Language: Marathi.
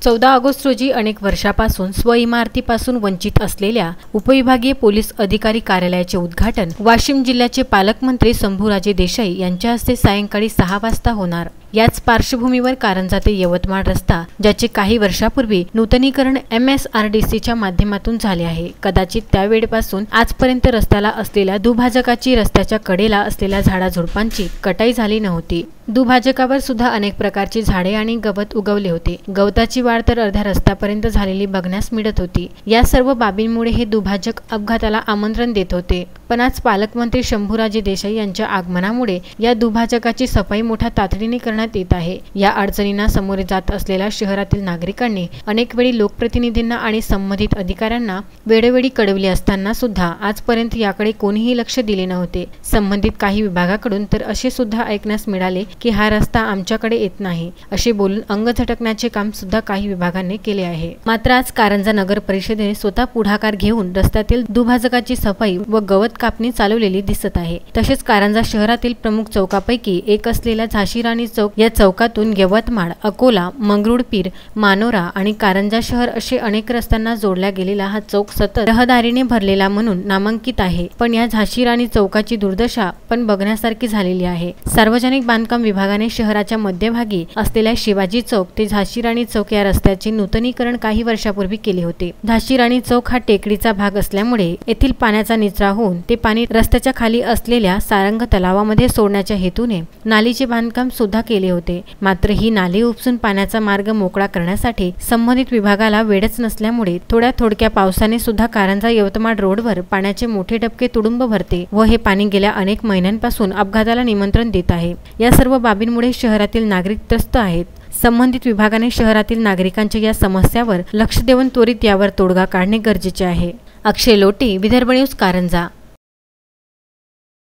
14 ऑगस्ट रोजी अनेक वर्षापासून स्वइमारतीपासून वंचित असलेल्या उपविभागीय पोलीस अधिकारी कार्यालयाचे उद्घाटन वाशिम जिल्ह्याचे पालकमंत्री शंभूराजे देसाई यांच्या हस्ते सायंकाळी 6 वाजता होणार। याच पार्श्वभूमीवर कारंजा ते यवतमाळ रस्ता ज्याचे काही वर्षापूर्वी नूतनीकरण MSRDCच्या माध्यमातून झाले आहे, कदाचित त्यावेळेपासून आजपर्यंत रस्त्याला असलेल्या दुभाजकाची रस्त्याच्या कडेला असलेल्या झाडाझुडपांची कटाई झाली नव्हती। दुभाजकावर सुद्धा अनेक प्रकारची झाडे आणि गवत उगवले होते। गवताची वाढ तर अर्ध्या रस्त्यापर्यंत झालेली बघण्यास मिळत होती। या सर्व बाबींमुळे हे दुभाजक अपघाताला आमंत्रण देत होते। पण आज पालकमंत्री शंभूराजे देसाई यांच्या आगमनामुळे या दुभाजकाची सफाई मोठ्या तातडीने करण्यात येत आहे। या अडचणींना सामोरे जात असलेल्या शहरातील नागरिकांनी अनेक वेळी लोकप्रतिनिधींना आणि संबंधित अधिकाऱ्यांना वेळोवेळी कळवले असताना सुद्धा आजपर्यंत याकडे कोणीही लक्ष दिले नव्हते। संबंधित काही विभागाकडून तर असे सुद्धा ऐकण्यास मिळाले की हा रस्ता आमच्याकडे येत नाही असे बोलून अंग झटकण्याचे काम सुद्धा काही विभागांनी केले आहे। मात्र आज कारंजा नगर परिषदेने स्वतः पुढाकार घेऊन रस्त्यातील दुभाजकाची सफाई व गवत कापणी चालवलेली दिसत आहे। तसेच कारंजा शहरातील प्रमुख चौकापैकी एक असलेल्या झाशी राणी चौक या चौकातून यवतमाळ, अकोला, मंगरुळपीर, मानोरा आणि कारंजा शहर असे अनेक रस्त्यांना जोडला गेलेला हा चौक सतत रहदारीने भरलेला म्हणून नामांकित आहे। पण या झाशी राणी चौकाची दुर्दशा पण बघण्यासारखी झालेली आहे। सार्वजनिक बांधकाम विभागाने शहराच्या मध्यभागी असलेल्या शिवाजी चौक ते झाशी राणी चौक या रस्त्याचे नूतनीकरण काही वर्षापूर्वी केले होते। झाशी राणी चौक हा टेकडीचा भाग असल्यामुळे येथील पाण्याचा निचरा होऊन ते पाणी रस्त्याच्या खाली असलेल्या सारंग तलावामध्ये सोडण्याच्या हेतूने नालीचे बांधकाम सुद्धा केले होते। मात्र ही नाली उपसून पाण्याचा मार्ग मोकळा करण्यासाठी संबंधित विभागाला वेळच नसल्यामुळे थोड्या पावसाने सुद्धा कारंजा यवतमाळ रोडवर पाण्याचे मोठे डबके तुडुंब भरते व हे पाणी गेल्या अनेक महिन्यांपासून अपघाताला निमंत्रण देत आहे। या सर्व बाबींमुळे शहरातील नागरिक त्रस्त आहेत। संबंधित विभागाने शहरातील नागरिकांच्या या समस्यावर लक्ष देऊन त्वरित यावर तोडगा काढणे गरजेचे आहे। अक्षय लोटे, विदर्भ न्यूज, कारंजा।